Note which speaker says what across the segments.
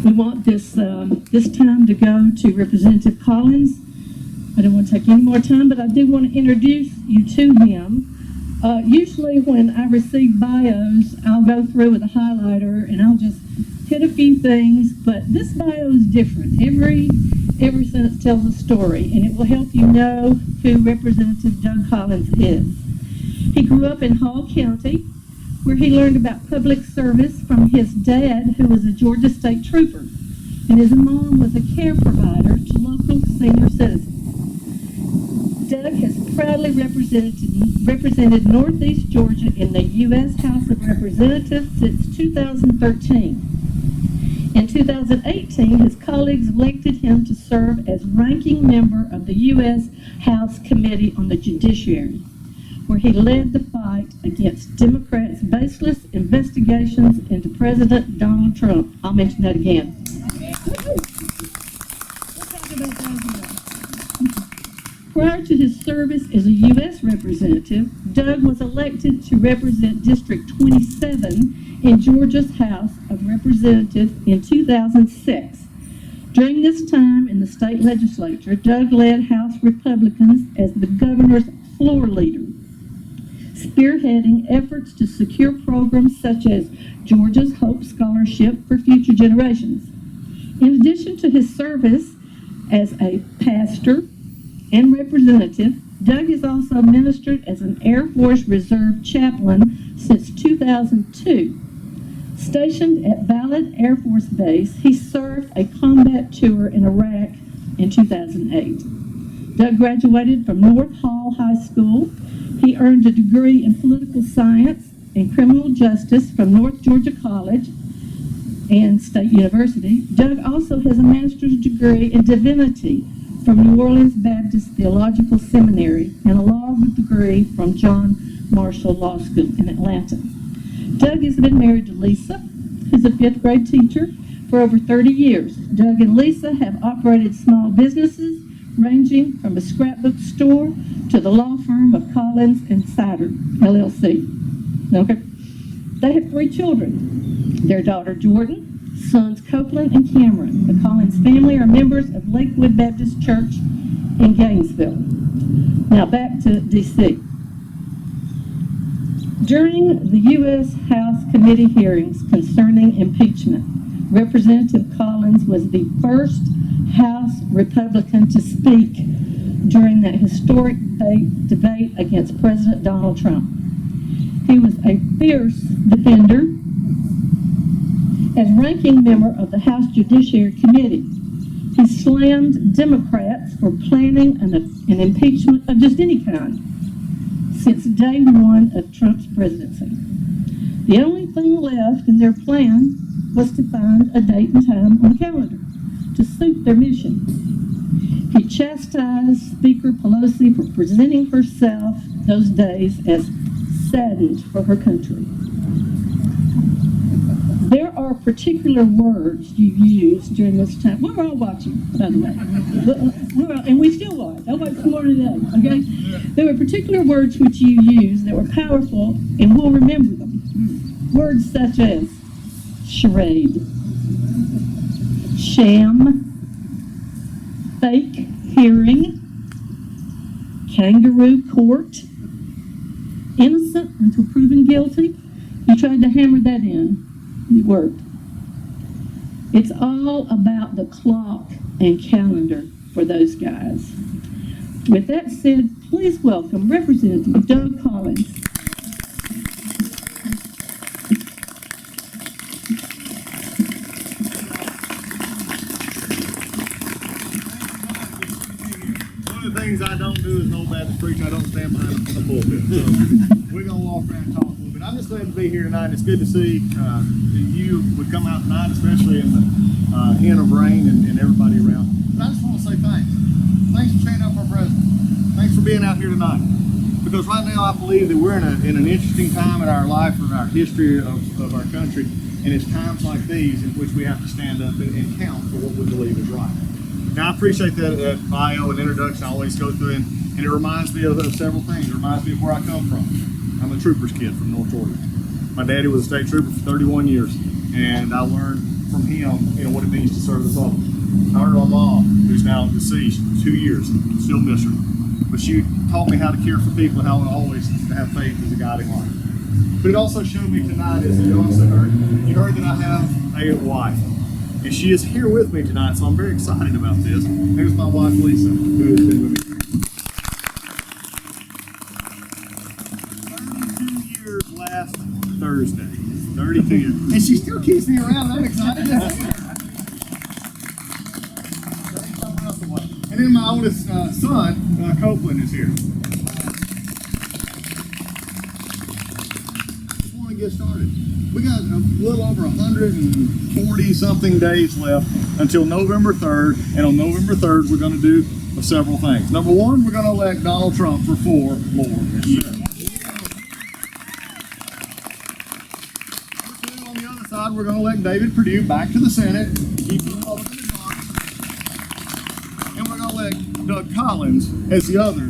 Speaker 1: We want this time to go to Representative Collins. I don't want to take any more time, but I do want to introduce you to him. Usually when I receive bios, I'll go through with a highlighter and I'll just hit a few things, but this bio is different. Every sentence tells a story, and it will help you know who Representative Doug Collins is. He grew up in Hall County, where he learned about public service from his dad, who was a Georgia State Trooper, and his mom was a care provider to local senior citizens. Doug has proudly represented Northeast Georgia in the U.S. House of Representatives since 2013. In 2018, his colleagues elected him to serve as ranking member of the U.S. House Committee on the Judiciary, where he led the fight against Democrats' baseless investigations into President Donald Trump. I'll mention that again. Prior to his service as a U.S. representative, Doug was elected to represent District 27 in Georgia's House of Representatives in 2006. During this time in the state legislature, Doug led House Republicans as the governor's floor leader, spearheading efforts to secure programs such as Georgia's Hope Scholarship for future generations. In addition to his service as a pastor and representative, Doug has also ministered as an Air Force Reserve chaplain since 2002. Stationed at Ballard Air Force Base, he served a combat tour in Iraq in 2008. Doug graduated from North Hall High School. He earned a degree in political science and criminal justice from North Georgia College and State University. Doug also has a master's degree in divinity from New Orleans Baptist Theological Seminary and a law degree from John Marshall Law School in Atlanta. Doug has been married to Lisa, who's a fifth grade teacher, for over 30 years. Doug and Lisa have operated small businesses ranging from a scrapbook store to the law firm of Collins and Sider, LLC. Okay. They have 3 children. Their daughter Jordan, sons Copeland and Cameron. The Collins family are members of Lakewood Baptist Church in Gainesville. Now back to D.C. During the U.S. House committee hearings concerning impeachment, Representative Collins was the first House Republican to speak during that historic debate against President Donald Trump. He was a fierce defender. As ranking member of the House Judiciary Committee, he slammed Democrats for planning an impeachment of just any kind since day one of Trump's presidency. The only thing left in their plan was to find a date and time on the calendar to suit their mission. He chastised Speaker Pelosi for presenting herself those days as saddened for her country. There are particular words you use during this time. We're all watching, by the way. And we still watch. I watch more today, okay? There were particular words which you use that were powerful, and we'll remember them. Words such as charade, sham, fake hearing, kangaroo court, innocent until proven guilty. You tried to hammer that in. It worked. It's all about the clock and calendar for those guys. With that said, please welcome Representative Doug Collins.
Speaker 2: One of the things I don't do as an old Baptist preacher, I don't stand behind the pulpit. So we're going to walk around and talk a little bit. I'm just glad to be here tonight. It's good to see that you would come out tonight, especially in the hint of rain and everybody around. But I just want to say thanks. Thanks for standing up for our president. Thanks for being out here tonight. Because right now I believe that we're in an interesting time in our life, in our history of our country. And it's times like these in which we have to stand up and count for what we believe is right. Now I appreciate that bio and introduction I always go through, and it reminds me of several things. It reminds me of where I come from. I'm a trooper's kid from North Georgia. My daddy was a state trooper for 31 years, and I learned from him, what it means to serve the public. I heard my mom, who's now deceased, 2 years, still miss her. But she taught me how to care for people and how to always have faith as a guiding light. But it also showed me tonight, as you also heard, that I have a wife. And she is here with me tonight, so I'm very excited about this. Here's my wife, Lisa, who has been with me. 32 years last Thursday. 32 years. And she still keeps me around. I'm excited. And then my oldest son, Copeland, is here. Just want to get started. We got a little over 140 something days left until November 3rd, and on November 3rd we're going to do several things. Number one, we're going to elect Donald Trump for 4 more years. Number two, on the other side, we're going to elect David Perdue back to the Senate, keep the Republicans in office, and we're going to elect Doug Collins as the other.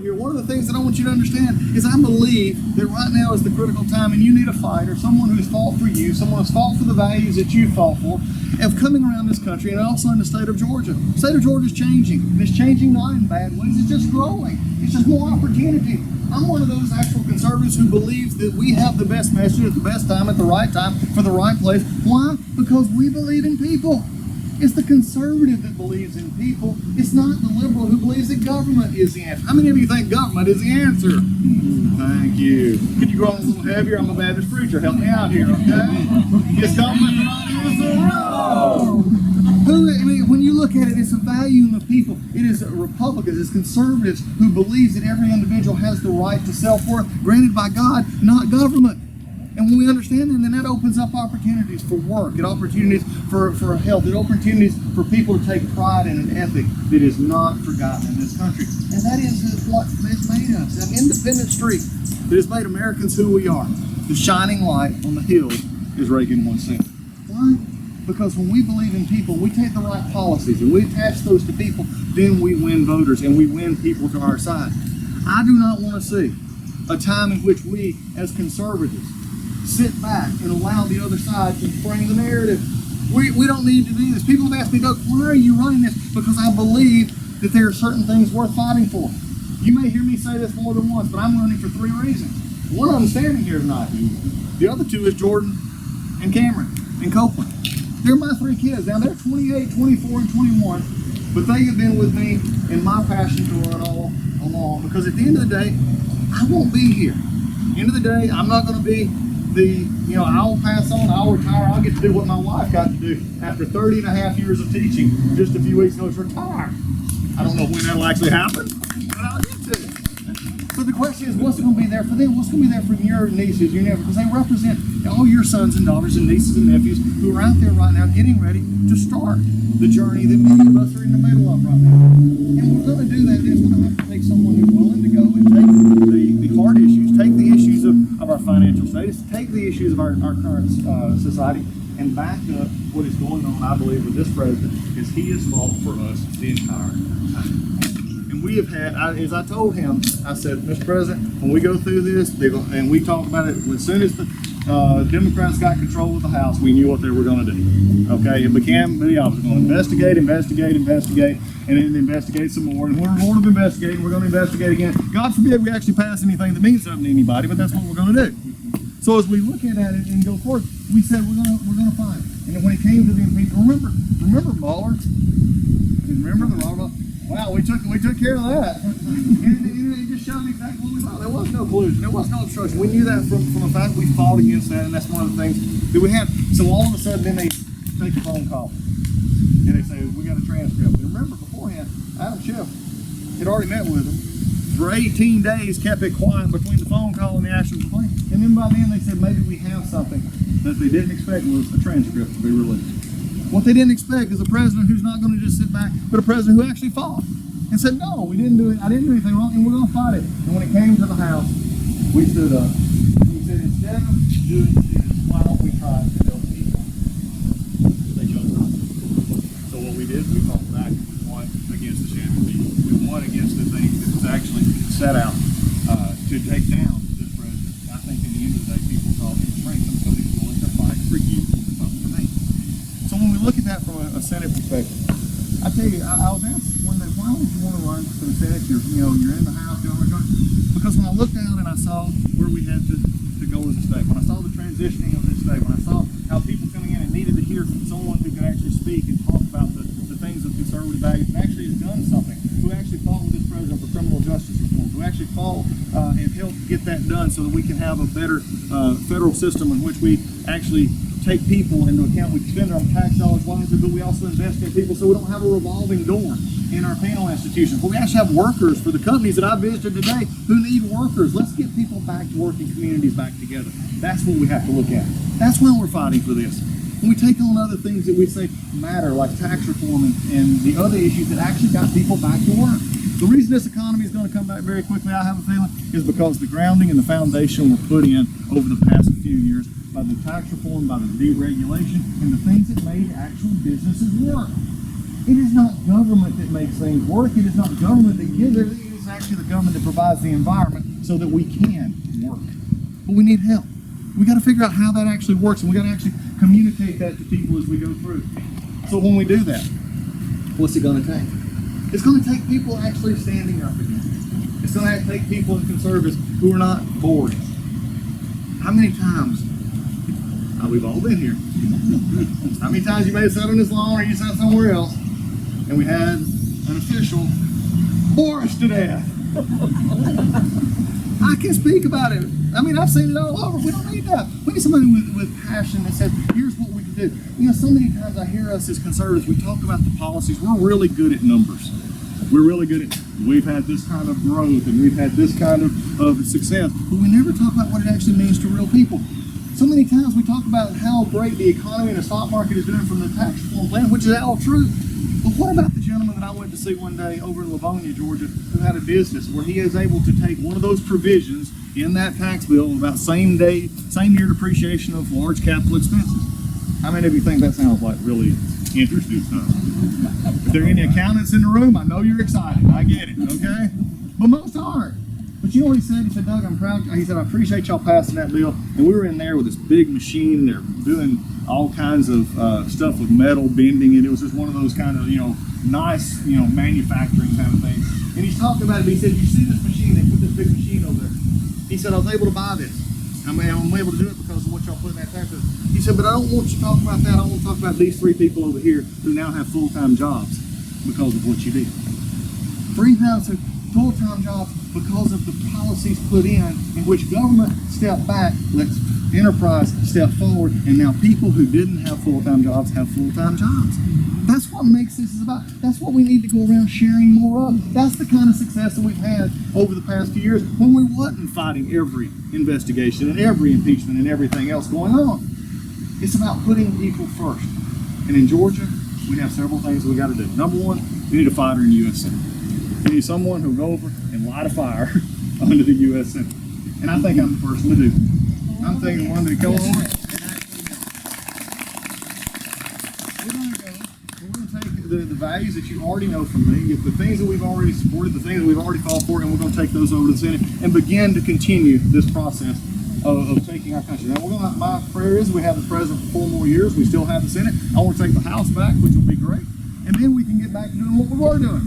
Speaker 2: Here, one of the things that I want you to understand is I believe that right now is the critical time, and you need a fighter, someone who's fought for you, someone who's fought for the values that you fought for, of coming around this country, and also in the state of Georgia. The state of Georgia is changing, and it's changing not in bad ways, it's just growing. It's just more opportunity. I'm one of those actual conservatives who believes that we have the best message at the best time, at the right time, for the right place. Why? Because we believe in people. It's the conservative that believes in people. It's not the liberal who believes that government is the answer. How many of you think government is the answer? Thank you. Could you grow a little heavier? I'm a Baptist preacher. Help me out here, okay? Is government the right answer? No! When you look at it, it's a value in the people. It is Republicans, it's conservatives who believes that every individual has the right to self-worth granted by God, not government. And when we understand that, then that opens up opportunities for work, and opportunities for health, and opportunities for people to take pride in an ethic that is not forgotten in this country. And that is what has made us, an independent streak that has made Americans who we are. The shining light on the hill is Reagan 1 Why? Because when we believe in people, we take the right policies and we attach those to people, then we win voters and we win people to our side. I do not want to see a time in which we, as conservatives, sit back and allow the other side to frame the narrative. We don't need to do this. People have asked me, Doug, why are you running this? Because I believe that there are certain things worth fighting for. You may hear me say this more than once, but I'm running for 3 reasons. One of them standing here tonight. The other 2 is Jordan and Cameron and Copeland. They're my 3 kids. Now they're 28, 24, and 21, but they have been with me in my passion to run all along, because at the end of the day, I won't be here. At the end of the day, I'm not going to be I'll pass on, I'll retire, I'll get to do what my wife got to do after 30 and a half years of teaching just a few weeks ago, is retire. I don't know when that'll actually happen, but I'll get to it. So the question is, what's going to be there for them? What's going to be there for your nieces, your nephews? Because they represent all your sons and daughters and nieces and nephews who are out there right now getting ready to start the journey that many of us are in the middle of right now. And we're going to do that. It's going to have to take someone who's willing to go and take the hard issues, take the issues of our financial status, take the issues of our current society, and back up what is going on, I believe, with this president, is he has fought for us the entire time. And we have had, as I told him, I said, Mr. President, when we go through this, and we talked about it, as soon as the Democrats got control of the House, we knew what they were going to do. Okay, it became the opposite. We're going to investigate, and then investigate some more. And when we're going to investigate, we're going to investigate again. God forbid we actually pass anything that means something to anybody, but that's what we're going to do. So as we look at it and go forward, we said we're going to fight. And then when it came to the impeachment, remember Mueller? Remember the Mueller? Wow, we took care of that. And it just showed exactly what we thought. There was no collusion. There was no obstruction. We knew that from the fact we fought against that, and that's one of the things that we had. So all of a sudden, then they take a phone call. And they say, we got a transcript. And remember, beforehand, Adam Schiff had already met with them. For 18 days, kept it quiet between the phone call and the actual complaint. And then by then, they said, maybe we have something that they didn't expect was a transcript to be released. What they didn't expect is a president who's not going to just sit back, but a president who actually fought and said, no, we didn't do it. I didn't do anything wrong, and we're going to fight it. And when it came to the House, we stood up. We said, instead of doing this, why don't we try to help people? They chose not to. So what we did, we fought back. We won against the Shannon. We won against the things that was actually set out to take down this president. I think in the end of for you to vote for me. So when we look at that from a Senate perspective, I tell you, I was asked one day, why would you want to run for the Senate? You're in the House, because when I looked out and I saw where we had to go as a state, when I saw the transitioning of this state, when I saw how people coming in and needed to hear from someone who could actually speak and talk about the things of conservative values and actually has done something, who actually fought with this president for criminal justice reform, who actually fought and helped get that done so that we can have a better federal system in which we actually take people into account. We spend our tax dollars wisely, but we also invest in people so we don't have a revolving door in our penal institutions. But we actually have workers for the companies that I visited today who need workers. Let's get people back to working, communities back together. That's what we have to look at. That's why we're fighting for this. When we take on other things that we say matter, like tax reform and the other issues that actually got people back to work. The reason this economy is going to come back very quickly, I have a feeling, is because the grounding and the foundation were put in over the past few years by the tax reform, by the deregulation, and the things that made actual businesses work. It is not government that makes things work. It is not government that gives it. It is actually the government that provides the environment so that we can work. But we need help. We got to figure out how that actually works, and we got to actually communicate that to people as we go through. So when we do that, what's it going to take? It's going to take people actually standing up again. It's going to take people in conservatives who are not bored. How many times? We've all been here. How many times you may have sat on this lawn or you sat somewhere else and we had an official bore us to death? I can speak about it. I mean, I've seen it all over. We don't need that. We need somebody with passion that says, here's what we can do. You know, so many times I hear us as conservatives, we talk about the policies. We're really good at numbers. We're really good at, we've had this kind of growth and we've had this kind of success, but we never talk about what it actually means to real people. So many times we talk about how great the economy and the stock market is doing from the tax reform plan, which is all true. But what about the gentleman that I went to see one day over in Livonia, Georgia, who had a business where he is able to take one of those provisions in that tax bill about same year depreciation of large capital expenses? How many of you think that sounds like really interesting stuff? If there are any accountants in the room, I know you're excited. I get it, okay? But most aren't. But you know what he said? He said, Doug, I'm proud. He said, I appreciate y'all passing that bill. And we were in there with this big machine. They're doing all kinds of stuff with metal bending, and it was just one of those kind of, nice, manufacturing kind of things. And he's talking about it, but he said, you see this machine? They put this big machine over there. He said, I was able to buy this. I'm able to do it because of what y'all put in that tax bill. He said, but I don't want you to talk about that. I want to talk about these 3 people over here who now have full-time jobs because of what you did. 3 have full-time jobs because of the policies put in which government stepped back, lets enterprise step forward, and now people who didn't have full-time jobs have full-time jobs. That's what makes this about. That's what we need to go around sharing more of. That's the kind of success that we've had over the past few years when we wasn't fighting every investigation and every impeachment and everything else going on. It's about putting people first. And in Georgia, we have several things that we got to do. Number 1, we need a fighter in the U.S. Senate. We need someone who'll go over and light a fire under the U.S. Senate. And I think I'm the person to do that. I'm thinking one that go over and actually we're going to take the values that you already know from me, the things that we've already supported, the things that we've already fought for, and we're going to take those over to the Senate and begin to continue this process of taking our country. Now, my prayer is we have the president for 4 more years. We still have the Senate. I want to take the House back, which will be great. And then we can get back to doing what we were doing.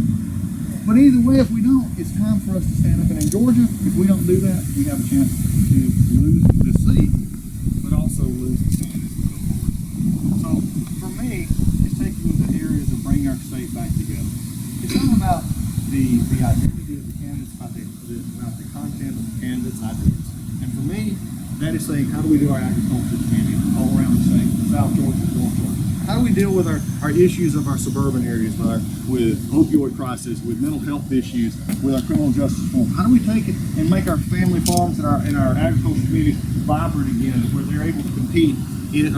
Speaker 2: But either way, if we don't, it's time for us to stand up. And in Georgia, if we don't do that, we have a chance to lose the seat, but also lose the Senate as we go forward. So for me, it's taking the areas of bringing our state back together. It's not about the identity of the candidates, about the content of the candidates' ideas. And for me, that is saying, how do we do our agriculture community all around the state, South Georgia, North Georgia? How do we deal with our issues of our suburban areas, with opioid crisis, with mental health issues, with our criminal justice reform? How do we take it and make our family farms and our agricultural communities vibrant again, where they're able to compete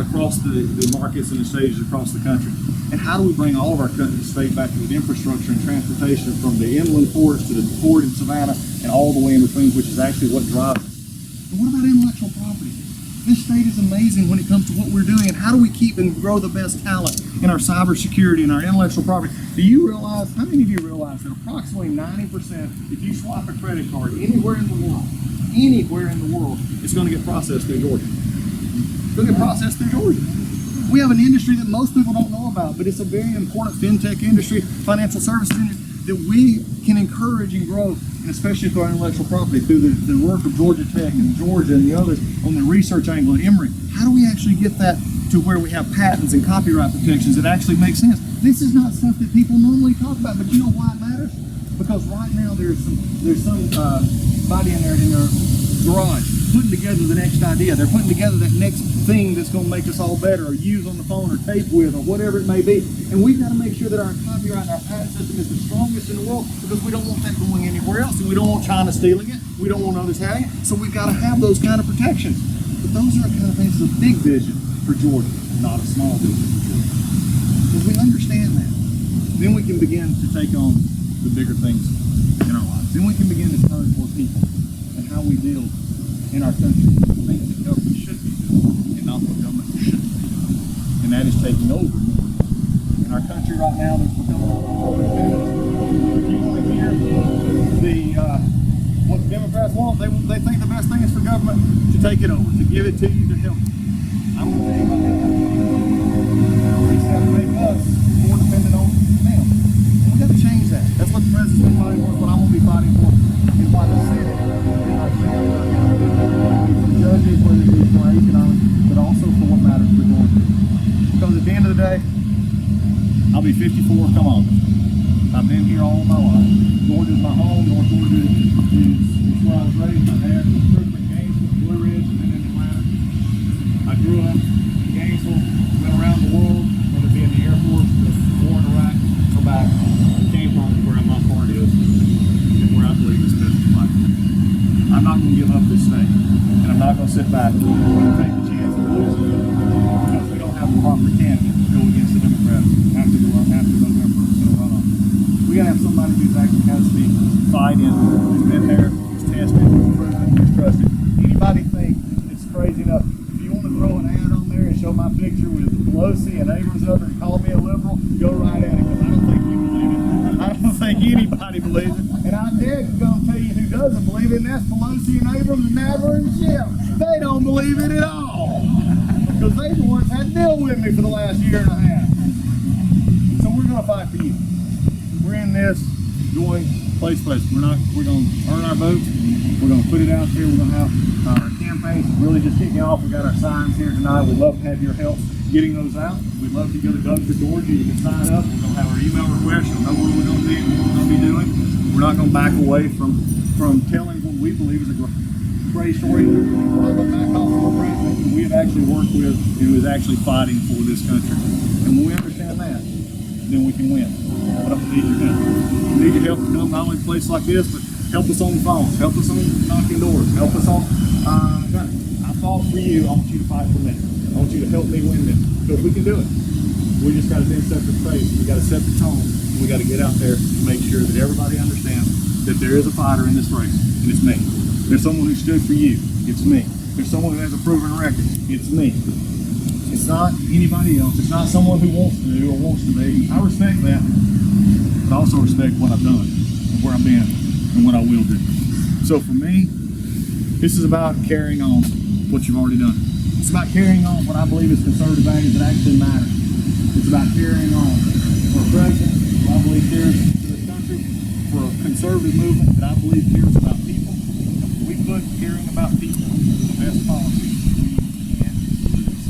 Speaker 2: across the markets and the stages across the country? And how do we bring all of our state back with infrastructure and transportation from the inland ports to the port in Savannah and all the way in between, which is actually what drives us? And what about intellectual property? This state is amazing when it comes to what we're doing, and how do we keep and grow the best talent in our cybersecurity and our intellectual property? Do you realize, how many of you realize that approximately 90%, if you swipe a credit card anywhere in the world, it's going to get processed through Georgia? They'll get processed through Georgia. We have an industry that most people don't know about, but it's a very important fintech industry, financial services industry, that we can encourage and grow, and especially through our intellectual property, through the work of Georgia Tech and Georgia and the others on the research angle at Emory. How do we actually get that to where we have patents and copyright protections that actually make sense? This is not stuff that people normally talk about, but you know why it matters? Because right now there's somebody in their garage putting together the next idea. They're putting together that next thing that's going to make us all better, or use on the phone, or tape with, or whatever it may be. And we've got to make sure that our copyright and our patent system is the strongest in the world, because we don't want that going anywhere else, and we don't want China stealing it. We don't want others having it. So we've got to have those kind of protections. But those are the kind of things that's a big vision for Georgia, not a small vision for Georgia. If we understand that, then we can begin to take on the bigger things in our lives. Then we can begin to turn toward people and how we deal in our country, the things that government should be doing and not what government should be doing. And that is taking over more. In our country right now, there's becoming more independent. If you want to hear what the Democrats want, they think the best thing is for government to take it over, to give it to you, to help you. I'm going to tell you about that. They have to make us more dependent on them. And we got to change that. That's what the president's been fighting for. It's what I'm going to be fighting for. Is why the Senate is our Senate right now. For judges, whether it be for our economics, but also for what matters for Georgia. Because at the end of the day, I'll be 54 come August. I've been here all my life. Georgia's my home. North Georgia is where I was raised. My dad was a trooper in Gainesville, Blue Ridge, and then in Atlanta. I grew up in Gainesville, went around the world, whether it be in the Air Force, the war in Iraq, or back. Came home where my heart is, and where I believe is best in life. I'm not going to give up this state, and I'm not going to sit back and take the chance of losing it because we don't have the proper candidate to go against the Democrats after November in a runoff. We got to have somebody who's actually has the fight in, who's been there, who's tested, who's proven, who's trusted. Anybody think it's crazy enough? If you want to throw an ad on there and show my picture with Pelosi and Abrams up and call me a liberal, go right at it, because I don't think you believe it. I don't think anybody believes it. And I dare go and tell you who doesn't believe it, and that's Pelosi and Abrams and Nadler and Schiff. They don't believe it at all. Because they the ones had to deal with me for the last year and a half. So we're going to fight for you. We're in this going place. We're going to earn our votes. We're going to put it out there. We're going to have our campaigns really just kicking off. We got our signs here tonight. We'd love to have your help getting those out. We'd love to go to Doug's Georgia. You can sign up. We're going to have our email request. You'll know what we're going to be and what we're going to be doing. We're not going to back away from telling what we believe is a great story. We're not going to back off from a president who we have actually worked with, who is actually fighting for this country. And when we understand that, then we can win. But I need your help. We need your help to come not only to places like this, but help us on the phones, help us on knocking doors, help us on. I fought for you. I want you to fight for me. I want you to help me win this, because we can do it. We just got to then set the pace. We got to set the tone. We got to get out there and make sure that everybody understands that there is a fighter in this race, and it's me. There's someone who stood for you. It's me. There's someone who has a proven record. It's me. It's not anybody else. It's not someone who wants to do or wants to be. I respect that, but I also respect what I've done and where I've been and what I will do. So for me, this is about carrying on what you've already done. It's about carrying on what I believe is conservative values that actually matter. It's about carrying on for a president who I believe cares for this country, for a conservative movement that I believe cares about people. We put caring about people in the best policy we can use.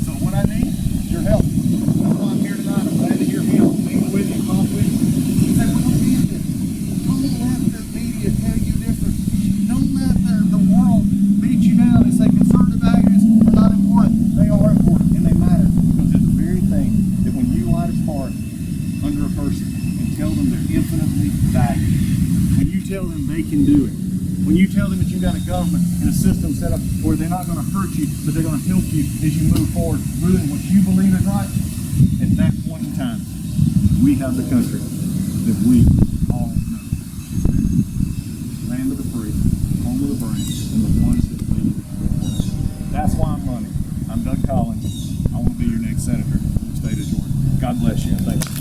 Speaker 2: So what I need is your help. That's why I'm here tonight. I'm glad to hear him. Being with you, talk with you. He said, we don't need this. Don't let the media tell you different. Don't let the world beat you down and say conservative values are not important. They are important, and they matter, because it's the very thing that when you light a spark under a person and tell them they're infinitely valued, when you tell them they can do it, when you tell them that you've got a government and a system set up where they're not going to hurt you, but they're going to help you as you move forward, doing what you believe is right, at that point in time, we have the country that we all know. Land of the free, home of the brave, and the ones that lead the world. That's why I'm running. I'm Doug Collins. I want to be your next senator in the state of Georgia. God bless you. Thank you.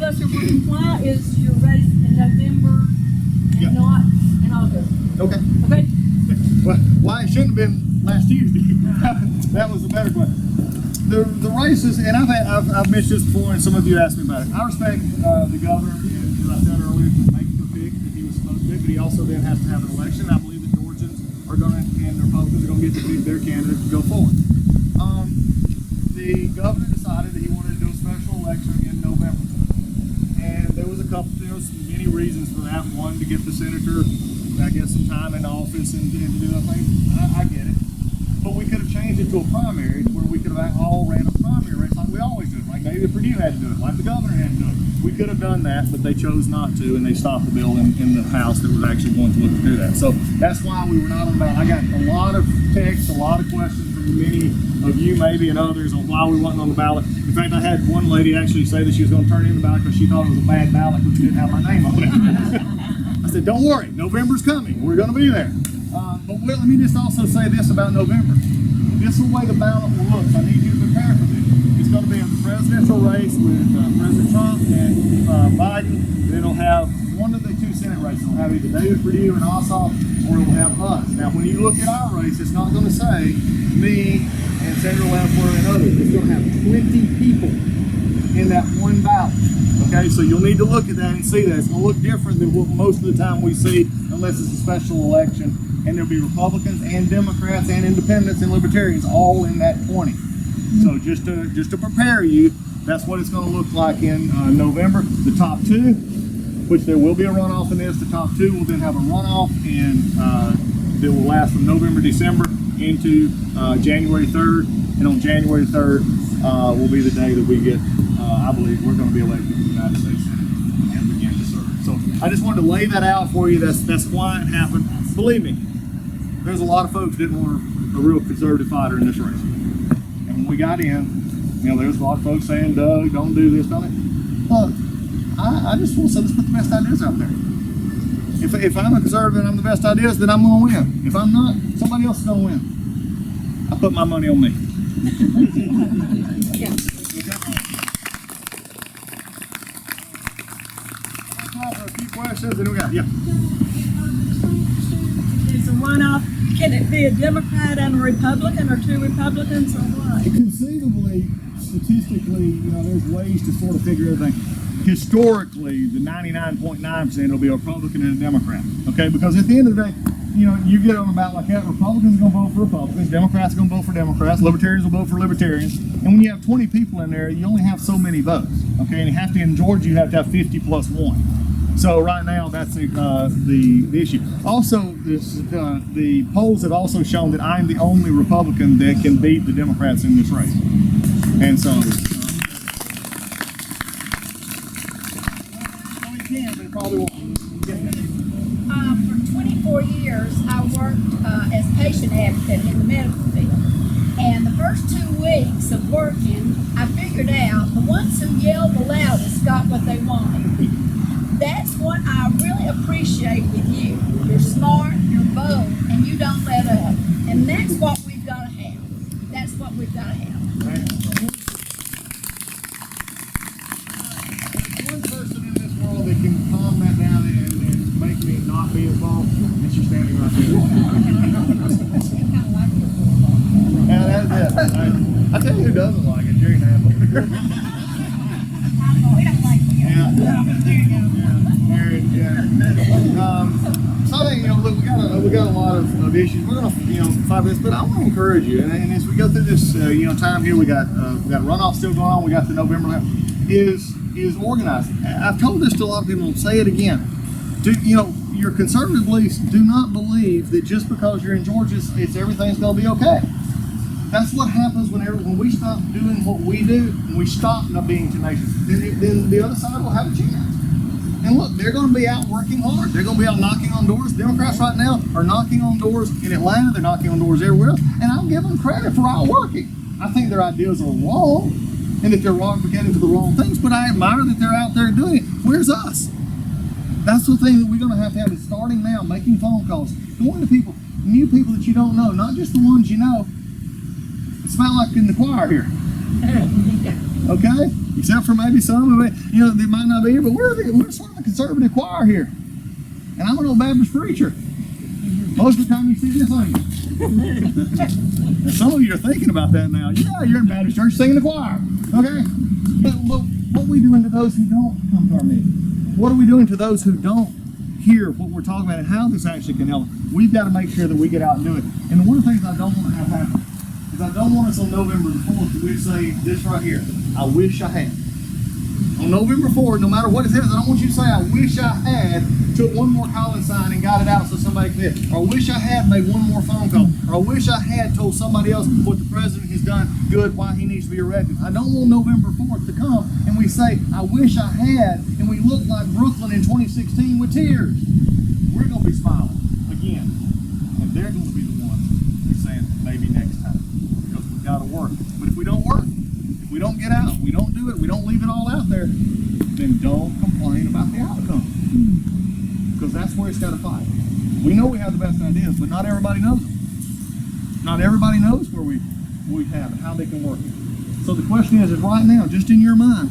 Speaker 3: us are wondering, why is your race in November and
Speaker 2: Yeah.
Speaker 3: not in August?
Speaker 2: Okay.
Speaker 3: Okay?
Speaker 2: Well, why it shouldn't have been last Tuesday? That was a better question. The races, and I've mentioned this before, and some of you asked me about it. I respect the governor, and as I said earlier, making the pick that he was supposed to pick, but he also then has to have an election. I believe the Georgians are going to, and the Republicans are going to get to pick their candidate to go forward. The governor decided that he wanted to do a special election in November, and there was many reasons for that. One, to get the senator, I guess, some time in office and to do other things. I get it. But we could have changed it to a primary where we could have all ran a primary race like we always do, like David Perdue had to do it, like the governor had to do it. We could have done that, but they chose not to, and they stopped the bill in the House that was actually going to look to do that. So that's why we were not on the ballot. I got a lot of texts, a lot of questions from many of you maybe and others on why we weren't on the ballot. In fact, I had one lady actually say that she was going to turn in the ballot because she thought it was a bad ballot because it didn't have my name on it. I said, don't worry, November's coming. We're going to be there. But let me just also say this about November. This is the way the ballot will look. So I need you to prepare for this. It's going to be a presidential race with President Trump and Biden. Then it'll have one of the two Senate races. It'll have either David Perdue and Ossoff, or it'll have us. Now, when you look at our race, it's not going to say me and Senator Leffler and others. It's going to have 20 people in that one ballot. Okay, so you'll need to look at that and see that. It's going to look different than what most of the time we see, unless it's a special election. And there'll be Republicans and Democrats and Independents and Libertarians all in that 20. So just to prepare you, that's what it's going to look like in November. The top two, which there will be a runoff in this, the top two will then have a runoff that will last from November, December into January 3rd. And on January 3rd will be the day that we get, I believe, we're going to be elected to the United States Senate and begin to serve. So I just wanted to lay that out for you. That's why it happened. Believe me, there's a lot of folks that didn't want a real conservative fighter in this race. And when we got in, there's a lot of folks saying, Doug, don't do this, don't it? Look, I just want to say, let's put the best ideas out there. If I'm a conservative and I'm the best ideas, then I'm going to win. If I'm not, somebody else is going to win. I put my money on me. A few questions, and we got,
Speaker 3: There's a runoff. Can it be a Democrat and a Republican, or two Republicans, or what?
Speaker 2: Conceivably, statistically, there's ways to sort of figure everything. Historically, the 99.9% will be a Republican and a Democrat. Okay, because at the end of the day, you get on a ballot like that, Republicans are going to vote for Republicans, Democrats are going to vote for Democrats, Libertarians will vote for Libertarians. And when you have 20 people in there, you only have so many votes. Okay, and in Georgia, you have to have 50 plus 1. So right now, that's the issue. Also, the polls have also shown that I'm the only Republican that can beat the Democrats in this race. And so, we can, but it probably won't.
Speaker 4: For 24 years, I worked as patient advocate in the medical field. And the first 2 weeks of working, I figured out the ones who yelled the loudest got what they wanted. That's what I really appreciate with you. You're smart, you're bold, and you don't let up. And that's what we've got to have. That's what we've got to have.
Speaker 2: One person in this world that can calm that down and make me not be involved, and she's standing right there. Yeah, that's it. I tell you who doesn't like it, Jerry Handler.
Speaker 4: We don't like you.
Speaker 2: So I think, look, we got a lot of issues. We're gonna, 5 minutes, but I want to encourage you. And as we go through this, time here, we got runoff still going on. We got the November is organizing. I've told this to a lot of people. I'll say it again. Your conservative beliefs do not believe that just because you're in Georgia, everything's going to be okay. That's what happens when we stop doing what we do, and we stop not being tenacious. Then the other side will have a chance. And look, they're going to be out working hard. They're going to be out knocking on doors. Democrats right now are knocking on doors in Atlanta. They're knocking on doors everywhere else. And I'll give them credit for outworking. I think their ideas are wrong, and that they're wrong for getting to the wrong things, but I admire that they're out there doing it. Where's us? That's the thing that we're going to have is starting now, making phone calls, going to people, new people that you don't know, not just the ones you know. It's about like in the choir here. Okay? Except for maybe some of it, they might not be here, but we're sort of a conservative choir here. And I'm an old Baptist preacher. Most of the time you see this on you. And some of you are thinking about that now. Yeah, you're in Baptist church singing the choir. Okay? But what are we doing to those who don't come to our meeting? What are we doing to those who don't hear what we're talking about and how this actually can help? We've got to make sure that we get out and do it. And one of the things I don't want to have happen is I don't want us on November the 4th that we say this right here. I wish I had. On November 4th, no matter what it says, I don't want you to say, I wish I had took one more calling sign and got it out so somebody could hit. Or I wish I had made one more phone call. Or I wish I had told somebody else what the president has done good, why he needs to be elected. I don't want November 4th to come and we say, I wish I had, and we look like Brooklyn in 2016 with tears. We're going to be smiling again. And they're going to be the ones who are saying, maybe next time. Because we've got to work. But if we don't work, if we don't get out, we don't do it, we don't leave it all out there, then don't complain about the outcome. Because that's where it's got to fight. We know we have the best ideas, but not everybody knows them. Not everybody knows where we have and how they can work. So the question is right now, just in your mind,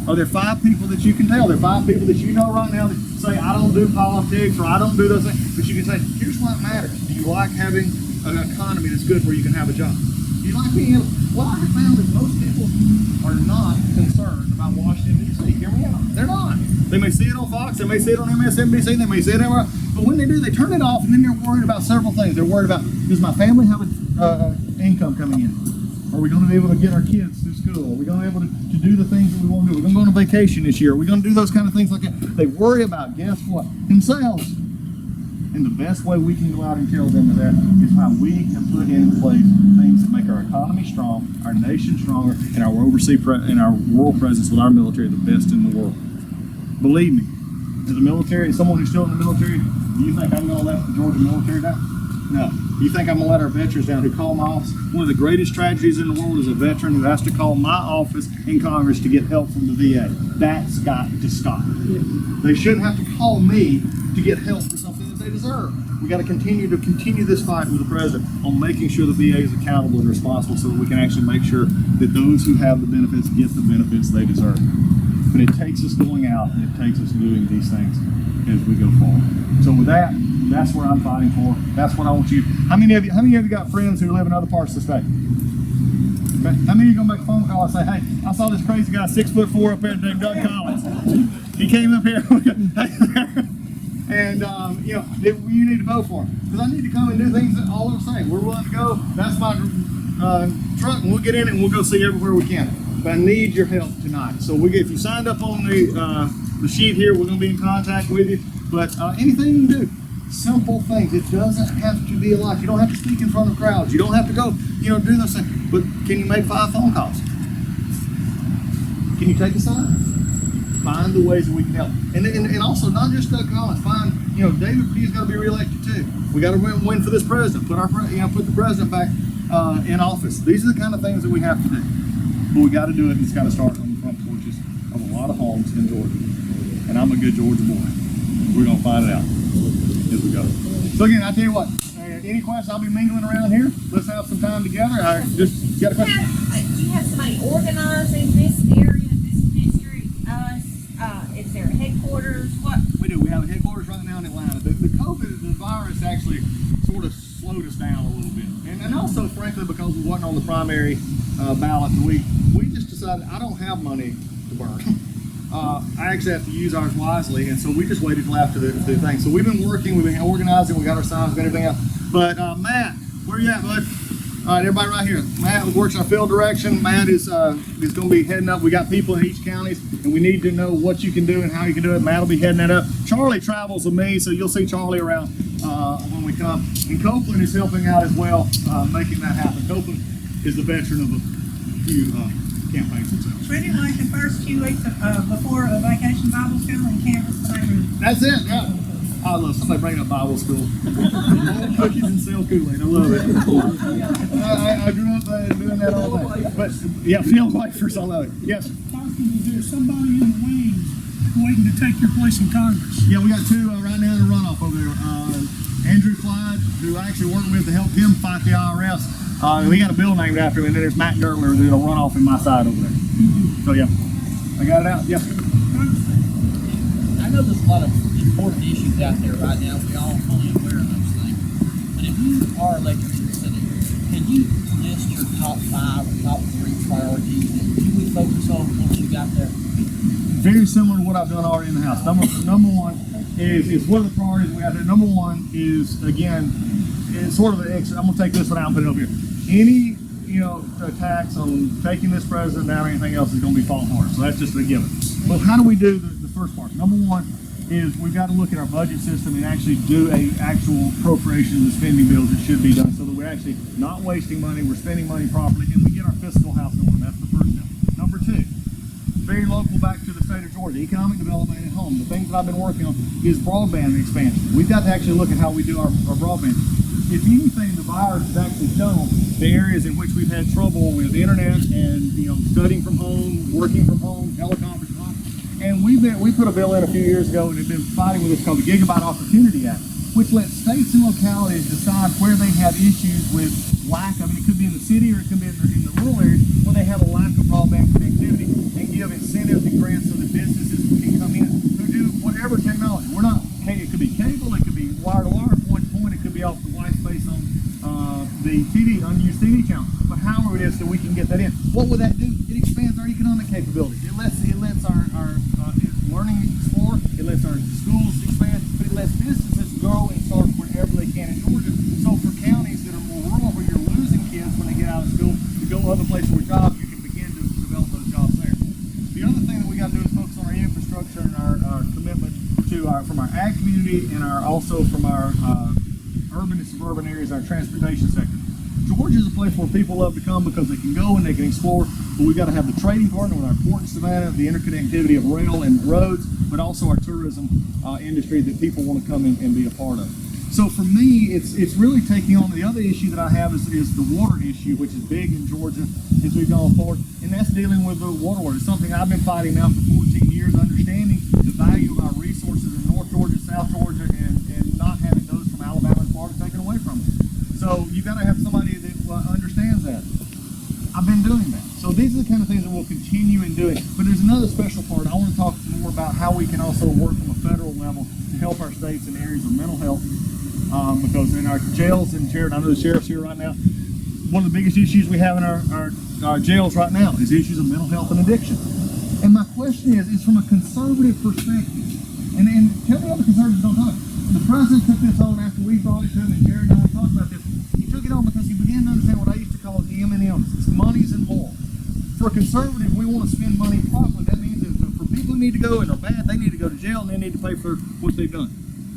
Speaker 2: are there 5 people that you can tell? There are 5 people that you know right now that say, I don't do politics or I don't do those things. But you can say, here's what matters. Do you like having an economy that's good where you can have a job? Do you like being able? What I have found is most people are not concerned about Washington, D.C. Hear me out. They're not. They may see it on Fox, they may see it on MSNBC, they may see it everywhere. But when they do, they turn it off, and then they're worried about several things. They're worried about, does my family have an income coming in? Are we going to be able to get our kids through school? Are we going to be able to do the things that we want to do? Are we going to go on a vacation this year? Are we going to do those kind of things like that? They worry about, guess what? Themselves. And the best way we can go out and tell them that is how we can put in place things that make our economy strong, our nation stronger, and our world presence with our military the best in the world. Believe me, as a military, as someone who's still in the military, do you think I'm going to let the Georgia military down? No. You think I'm going to let our veterans down who call my office? One of the greatest tragedies in the world is a veteran who has to call my office in Congress to get help from the VA. That's got to stop. They shouldn't have to call me to get help for something that they deserve. We got to continue this fight with the president on making sure the VA is accountable and responsible so that we can actually make sure that those who have the benefits get the benefits they deserve. But it takes us going out and it takes us doing these things as we go forward. So with that, that's what I'm fighting for. That's what I want you. How many of you got friends who live in other parts of the state? Okay. How many of you gonna make a phone call and say, hey, I saw this crazy guy 6'4" up there named Doug Collins. He came up here and you need to vote for him. Because I need to come and do things that all they're saying. We're willing to go. That's my truck and we'll get in it and we'll go see everywhere we can. But I need your help tonight. So if you signed up on the sheet here, we're going to be in contact with you. But anything you can do, simple things. It doesn't have to be a lot. You don't have to speak in front of crowds. You don't have to go, do those things. But can you make 5 phone calls? Can you take a sign? Find the ways that we can help. And also, not just Doug Collins. Find, David P's got to be reelected too. We got to win for this president. Put the president back in office. These are the kind of things that we have to do. But we got to do it, and it's got to start on the front porches of a lot of homes in Georgia. And I'm a good Georgia boy. We're going to find it out as we go. So again, I tell you what, any questions? I'll be mingling around here. Let's have some time together. I just got a question.
Speaker 5: Do you have somebody organizing this area, this district, us? Is there a headquarters? What?
Speaker 2: We do. We have a headquarters right now in Atlanta. The virus actually sort of slowed us down a little bit. And also, frankly, because we wasn't on the primary ballot, we just decided I don't have money to burn. I actually have to use ours wisely, and so we just waited till after the thing. So we've been working, we've been organizing, we got our signs, we got everything else. But Matt, where you at, bud? All right, everybody right here. Matt works our field direction. Matt is going to be heading up. We got people in each county, and we need to know what you can do and how you can do it. Matt will be heading that up. Charlie travels with me, so you'll see Charlie around when we come. And Copeland is helping out as well, making that happen. Copeland is the veteran of a few campaigns himself.
Speaker 3: Pretty like the first few weeks before a vacation Bible school in Kansas.
Speaker 2: That's it, yeah. I love somebody bringing up Bible school. Old cookies and sell Kool-Aid. I love it. I grew up doing that all day. But yeah, field wafers, I love it. Yes.
Speaker 6: Is there somebody in the wings waiting to take your place in Congress?
Speaker 2: Yeah, we got 2 right now in the runoff over there. Andrew Clyde, who I actually worked with to help him fight the IRS. We got a bill named after him, and then there's Matt Gertler doing a runoff in my side over there. So yeah, I got it out. Yeah.
Speaker 7: I know there's a lot of important issues out there right now. We're all fully aware of those things. But if you are elected to the Senate, can you list your top 5 or top 3 priorities that you would focus on once you got there?
Speaker 2: Very similar to what I've done already in the House. Number one is what are the priorities we have there. Number one is, again, it's sort of an extra. I'm going to take this one out and put it over here. Any attacks on taking this president down or anything else is going to be fought hard. So that's just a given. But how do we do the first part? Number one is we've got to look at our budget system and actually do a actual appropriation of the spending bills that should be done, so that we're actually not wasting money, we're spending money properly, and we get our fiscal house in order. That's the first step. Number two, very local back to the state of Georgia, economic development at home. The things that I've been working on is broadband expansion. We've got to actually look at how we do our broadband. If anything, the virus has actually shown the areas in which we've had trouble with the internet and studying from home, working from home, teleconference from home. And we put a bill in a few years ago and have been fighting with this called the Gigabyte Opportunity Act, which lets states and localities decide where they have issues with lack. I mean, it could be in the city or it could be in the rural areas where they have a lack of broadband connectivity, and give incentives and grants so that businesses can come in who do whatever technology. We're not. It could be cable, it could be wire to wire, point to point, it could be off the white space on the TV, unused TV channel. But however it is that we can get that in, what would that do? It expands our economic capabilities. It lets our learning explore. It lets our schools expand, but it lets businesses grow and start wherever they can in Georgia. So for counties that are more rural, where you're losing kids when they get out of school to go other places for jobs, you can begin to develop those jobs there. The other thing that we got to do is focus on our infrastructure and our commitment to from our ag community and also from our urban and suburban areas, our transportation sector. Georgia is a place where people love to come because they can go and they can explore, but we've got to have the trading partner with our port in Savannah, the interconnectivity of rail and roads, but also our tourism industry that people want to come in and be a part of. So for me, it's really taking on the other issue that I have is the water issue, which is big in Georgia as we've gone forward, and that's dealing with the waterway. It's something I've been fighting now for 14 years, understanding the value of our resources in North Georgia, South Georgia, and not having those from Alabama and Florida taken away from us. So you got to have somebody that understands that. I've been doing that. So these are the kind of things that we'll continue in doing. But there's another special part. I want to talk more about how we can also work from a federal level to help our states in areas of mental health. Because in our jails and I know the sheriff's here right now, one of the biggest issues we have in our jails right now is issues of mental health and addiction. And my question is from a conservative perspective, and tell me how the conservatives don't talk. The president took this on after we brought it to him, and Jared and I talked about this. He took it on because he began to understand what I used to call the M&Ms. It's monies and more. For a conservative, we want to spend money properly. That means that for people who need to go and are bad, they need to go to jail and they need to pay for what they've done.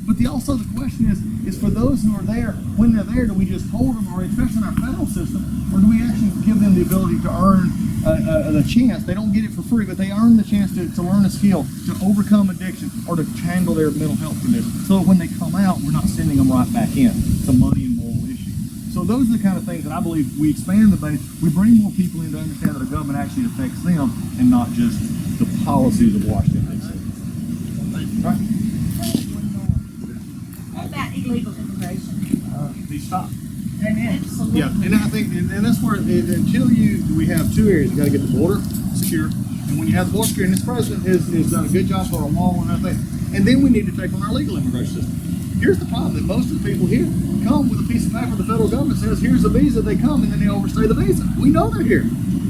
Speaker 2: But also the question is for those who are there, when they're there, do we just hold them, or especially in our federal system, or do we actually give them the ability to earn the chance? They don't get it for free, but they earn the chance to learn a skill, to overcome addiction, or to handle their mental health condition. So when they come out, we're not sending them right back in to money and moral issues. So those are the kind of things that I believe we expand the base. We bring more people in to understand that the government actually affects them and not just the policies of Washington, D.C. Right?
Speaker 5: About illegal immigration.
Speaker 2: These stop.
Speaker 5: Absolutely.
Speaker 2: Yeah, and I think, and that's where, until we have two areas, you got to get the border secure, and when you have the border secure, and this president has done a good job for a wall and everything, and then we need to take on our legal immigration system. Here's the problem, that most of the people here come with a piece of paper the federal government says, here's a visa, they come, and then they overstay the visa. We know they're here.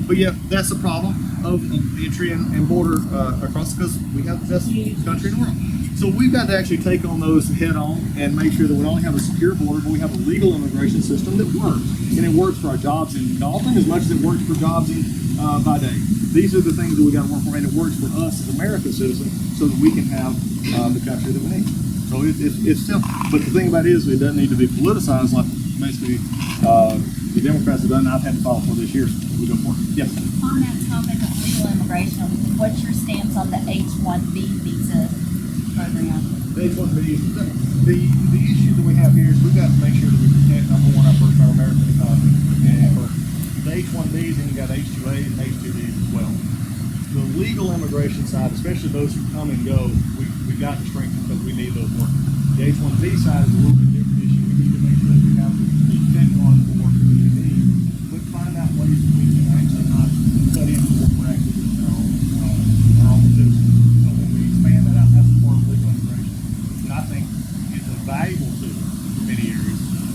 Speaker 2: But yet, that's the problem of entry and border across, because we have the best country in the world. So we've got to actually take on those head on and make sure that we not only have a secure border, but we have a legal immigration system that works. And it works for our jobs in Dalton as much as it works for jobs in by day. These are the things that we got to work for, and it works for us as American citizens so that we can have the country that we need. So it's simple. But the thing about it is, it doesn't need to be politicized like basically the Democrats have done. I've had to file for this year, so we go for it. Yes?
Speaker 5: On that topic of legal immigration, what's your stance on the H-1B visa program?
Speaker 2: The H-1B, the issue that we have here is we've got to make sure that we protect, number one, our American economy. And for the H-1Bs, then you got H-2As and H-2Bs as well. The legal immigration side, especially those who come and go, we got to strengthen because we need those workers. The H-1B side is a little bit different issue. We need to make sure that we have the extension on the workers that we need, but find out ways that we can actually not cut into what we're actually doing.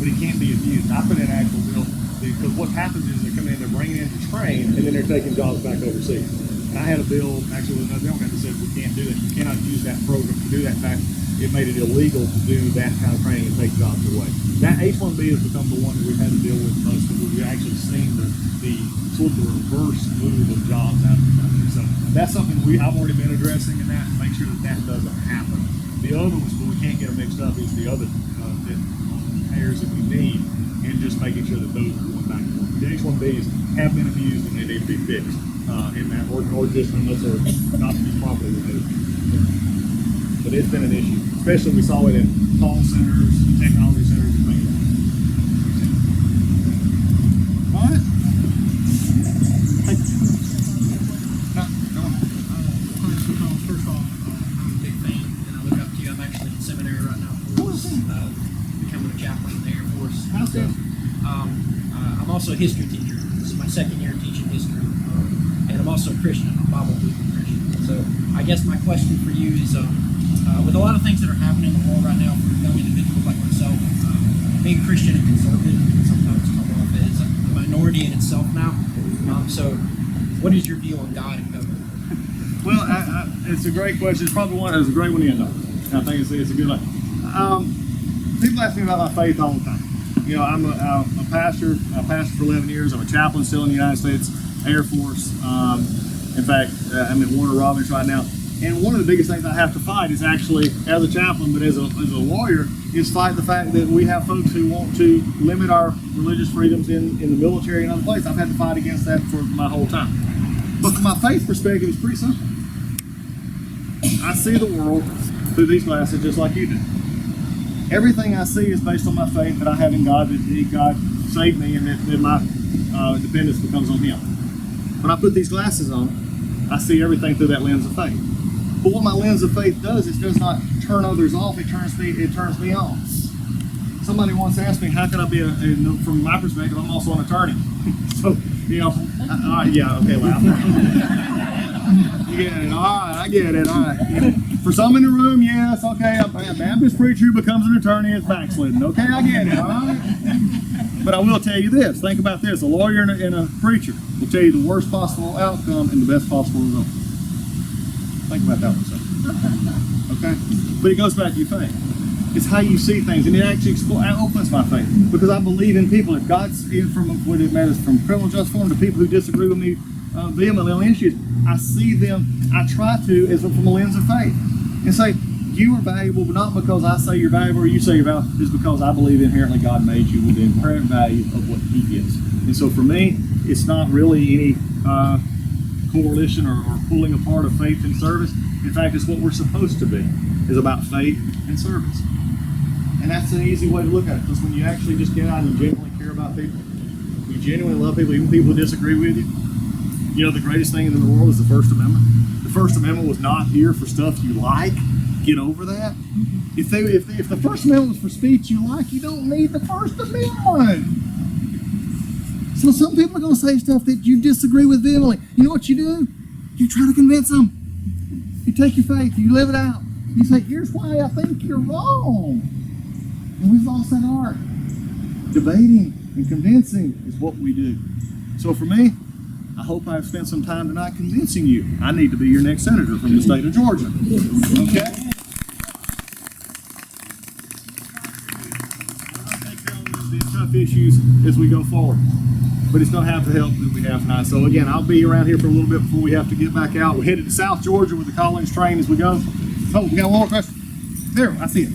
Speaker 2: but he can't be abused. I put in an actual bill because what happens is they're coming in, they're bringing in to train, and then they're taking jobs back overseas. And I had a bill actually with another Democrat that said we can't do that. You cannot use that program to do that. In fact, it made it illegal to do that kind of training and take jobs away. That H-1B has become the one that we've had to deal with most because we've actually seen the sort of reverse move of jobs out of the country. So that's something I've already been addressing in that to make sure that doesn't happen. The other ones, but we can't get them mixed up, is the other hires that we need, and just making sure that those are going back and forth. The H-1Bs have been abused and they need to be fixed in that, or just unless they're not properly removed. But it's been an issue, especially we saw it in call centers, technology centers, and things like that. All right.
Speaker 7: First off, I'm a big fan, and I look up to you. I'm actually in seminary right now for becoming a chaplain in the Air Force.
Speaker 2: How's that?
Speaker 7: I'm also a history teacher. This is my second year teaching history, and I'm also a Christian. I'm a Bible-believing Christian. So I guess my question for you is, with a lot of things that are happening in the world right now for young individuals like myself, being Christian and conservative can sometimes come off as a minority in itself now. So what is your view on God and government?
Speaker 2: Well, it's a great question. It's probably it's a great one to end on. I think it's a good one. People ask me about my faith all the time. You know, I'm a pastor. I pastored for 11 years. I'm a chaplain still in the United States Air Force. In fact, I'm at Warner Robins right now. And one of the biggest things I have to fight is actually, as a chaplain, but as a lawyer, is fight the fact that we have folks who want to limit our religious freedoms in the military and other places. I've had to fight against that for my whole time. But from my faith perspective, it's pretty simple. I see the world through these glasses just like you do. Everything I see is based on my faith that I have in God, that God saved me, and that my dependence becomes on Him. When I put these glasses on, I see everything through that lens of faith. But what my lens of faith does is does not turn others off, it turns me on. Somebody once asked me, how can I be from my perspective, I'm also an attorney. So, you know, yeah, okay, laugh. You get it, all right, I get it, all right. For some in the room, yes, okay, a Baptist preacher who becomes an attorney is backslidden. Okay, I get it, all right? But I will tell you this, think about this, a lawyer and a preacher will tell you the worst possible outcome and the best possible result. Think about that one a second. Okay? But it goes back to your faith. It's how you see things, and it actually opens my faith. Because I believe in people. If God's in from what it matters, from criminal justice reform to people who disagree with me vehemently on issues, I see them, I try to, as from a lens of faith. And say, you are valuable, but not because I say you're valuable or you say you're valuable, it's because I believe inherently God made you with the inherent value of what He gives. And so for me, it's not really any coalition or pulling apart of faith and service. In fact, it's what we're supposed to be, is about faith and service. And that's an easy way to look at it, because when you actually just get out and genuinely care about people, you genuinely love people, even people who disagree with you. You know, the greatest thing in the world is the First Amendment. The First Amendment was not here for stuff you like. Get over that. If the First Amendment was for speech you like, you don't need the First Amendment. So some people are going to say stuff that you disagree with vehemently. You know what you do? You try to convince them. You take your faith, you live it out. You say, here's why I think you're wrong. And we've all said art. Debating and convincing is what we do. So for me, I hope I've spent some time tonight convincing you I need to be your next senator from the state of Georgia. Okay? I'll take on the tough issues as we go forward. But it's going to have the help that we have tonight. So again, I'll be around here for a little bit before we have to get back out. We're headed to South Georgia with the Collins train as we go. Oh, we got one more question. There, I see it.